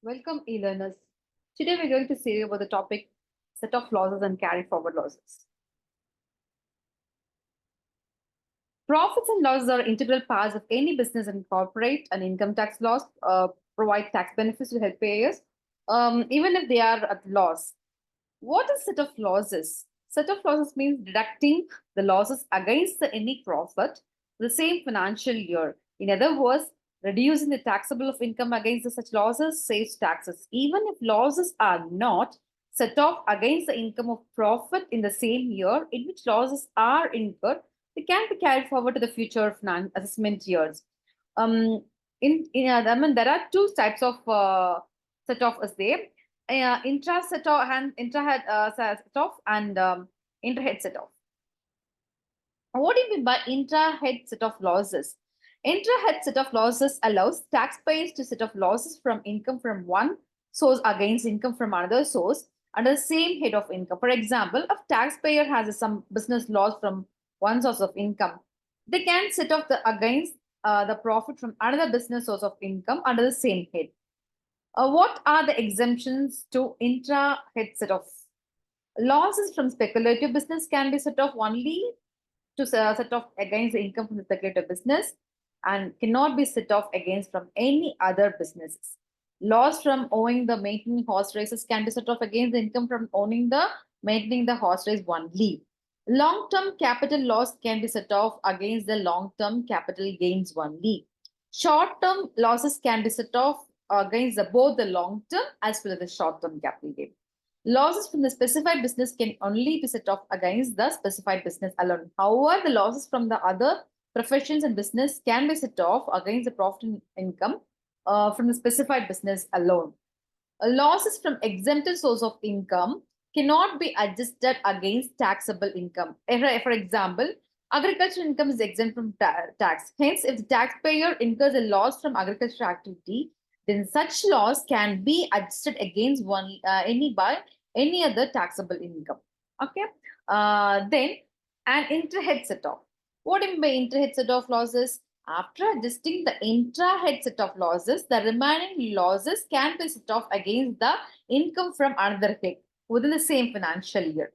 Welcome, e-learners. Today we're going to see about the topic set of losses and carry forward losses. Profits and losses are integral parts of any business and corporate. An income tax laws provide tax benefits to help payers, even if they are at loss. What is set of losses? Set of losses means deducting the losses against the any profit the same financial year. In other words, reducing the taxable of income against the such losses saves taxes. Even if losses are not set off against the income of profit in the same year in which losses are incurred, they can be carried forward to the future assessment years. Um, I mean, there are two types of set off as there intra set off and intra-head set off and intra-head set off. What do you mean by intra-head set off losses? Intra-head set off losses allows taxpayers to set off losses from income from one source against income from another source under the same head of income. For example, if taxpayer has some business loss from one source of income, they can set off against the profit from another business source of income under the same head. What are the exemptions to intra-head set-off? Losses from speculative business can be set off only to set off against the income from the speculative business and cannot be set off against from any other businesses. Loss from owning the maintaining horse races can be set off against the income from owning the maintaining the horse race only. Long-term capital loss can be set off against the long-term capital gains only. Short-term losses can be set off against both the long-term as well as the short-term capital gain. Losses from the specified business can only be set off against the specified business alone. However, the losses from the other professions and business can be set off against the profit and income from the specified business alone. Losses from exempted source of income cannot be adjusted against taxable income. For example, agricultural income is exempt from tax. Hence, if the taxpayer incurs a loss from agricultural activity, then such loss can be adjusted against any other taxable income. Okay. Then an intra-head set-off. What do you mean by intra-head set-off losses? After adjusting the intra-head set of losses, the remaining losses can be set off against the income from another head within the same financial year.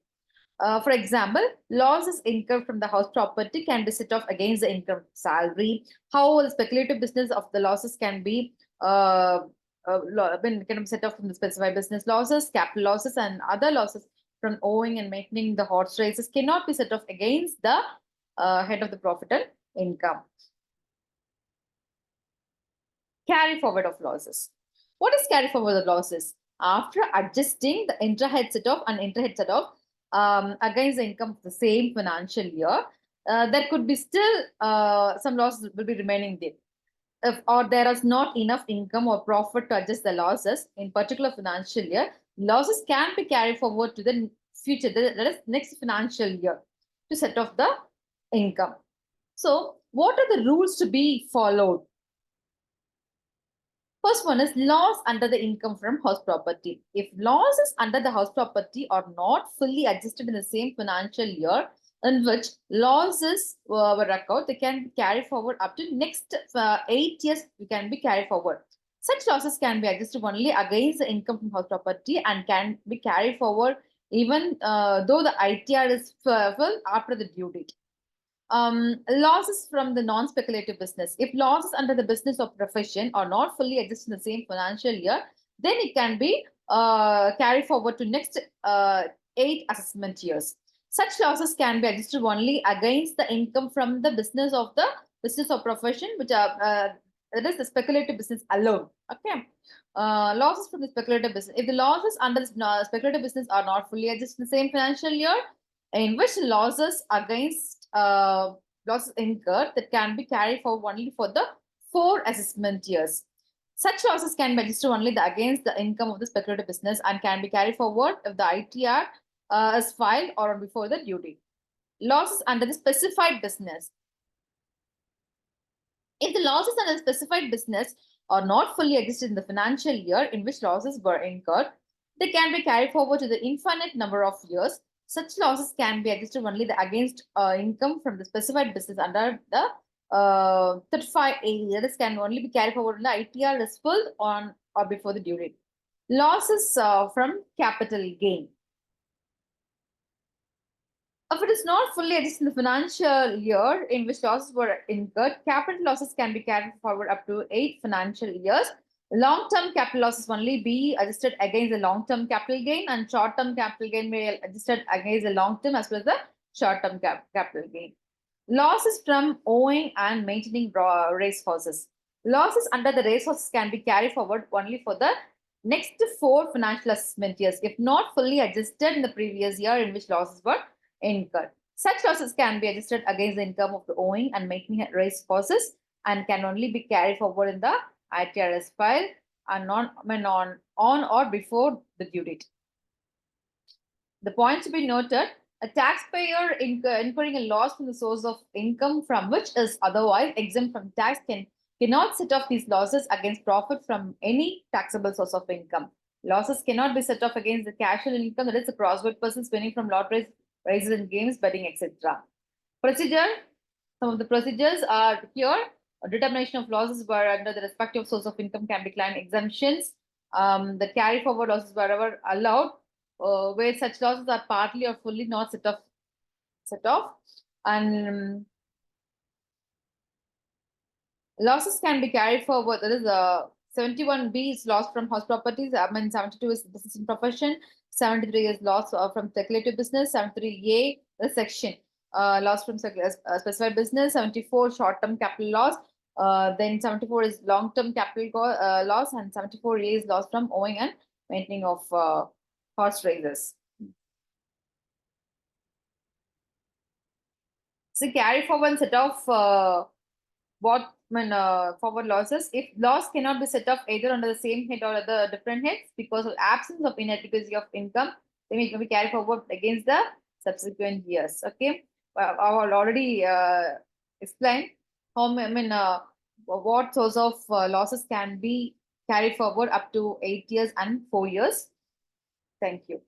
For example, losses incurred from the house property can be set off against the income salary. How the speculative business of the losses can be can be set off from the specified business losses, capital losses, and other losses from owing and maintaining the horse races cannot be set off against the head of the profit and income. Carry forward of losses. What is carry forward of losses? After adjusting the intra-head set-off and intra-head set-off against the income of the same financial year, there could be still some losses will be remaining there. Or there is not enough income or profit to adjust the losses in particular financial year, losses can be carried forward to the future, that is next financial year, to set off the income. So, what are the rules to be followed? First one is loss under the income from house property. If losses under the house property are not fully adjusted in the same financial year in which losses were recorded, they can carry forward up to next 8 years. We can be carried forward. Such losses can be adjusted only against the income from house property and can be carried forward even though the ITR is full after the due date. Losses from the non-speculative business. If losses under the business or profession are not fully adjusted in the same financial year, then it can be carried forward to next 8 assessment years. Such losses can be adjusted only against the income from the business or profession, which are that is the speculative business alone. Okay. Losses from the speculative business. If the losses under the speculative business are not fully adjusted in the same financial year, in which losses against losses incurred that can be carried forward only for the 4 assessment years. Such losses can be adjusted only against the income of the speculative business and can be carried forward if the ITR is filed or before the due date. Losses under the specified business. If the losses under the specified business are not fully adjusted in the financial year in which losses were incurred, they can be carried forward to the infinite number of years. Such losses can be adjusted only against income from the specified business under the 35A, that is, can only be carried forward when the ITR is full on or before the due date. Losses from capital gain. If it is not fully adjusted in the financial year in which losses were incurred, capital losses can be carried forward up to 8 financial years. Long-term capital losses only be adjusted against the long-term capital gain, and short-term capital gain may be adjusted against the long-term as well as the short-term capital gain. Losses from owning and maintaining race horses. Losses under the race horses can be carried forward only for the next 4 financial assessment years, if not fully adjusted in the previous year in which losses were incurred. Such losses can be adjusted against the income of the owing and maintaining race horses and can only be carried forward in the ITRS file and on or before the due date. The point to be noted, a taxpayer incurring a loss from the source of income from which is otherwise exempt from tax cannot set off these losses against profit from any taxable source of income. Losses cannot be set off against the casual income, that is, the crossword persons winning from lotteries, races and games, betting, etc. Procedure. Some of the procedures are here. A determination of losses where under the respective source of income can be claimed exemptions. The carry forward losses wherever allowed, where such losses are partly or fully not set off. And losses can be carried forward. That is 71B is loss from house properties. 72 is business and profession. 73 is loss from speculative business. 73A is section loss from specified business. 74 short-term capital loss. Then 74 is long-term capital loss, and 74A is loss from owing and maintaining of horse races. So carry forward set off forward losses. If loss cannot be set off either under the same head or the different heads because of absence of inadequacy of income, then it can be carried forward against the subsequent years. Okay, I already explained what source of losses can be carried forward up to 8 years and 4 years. Thank you.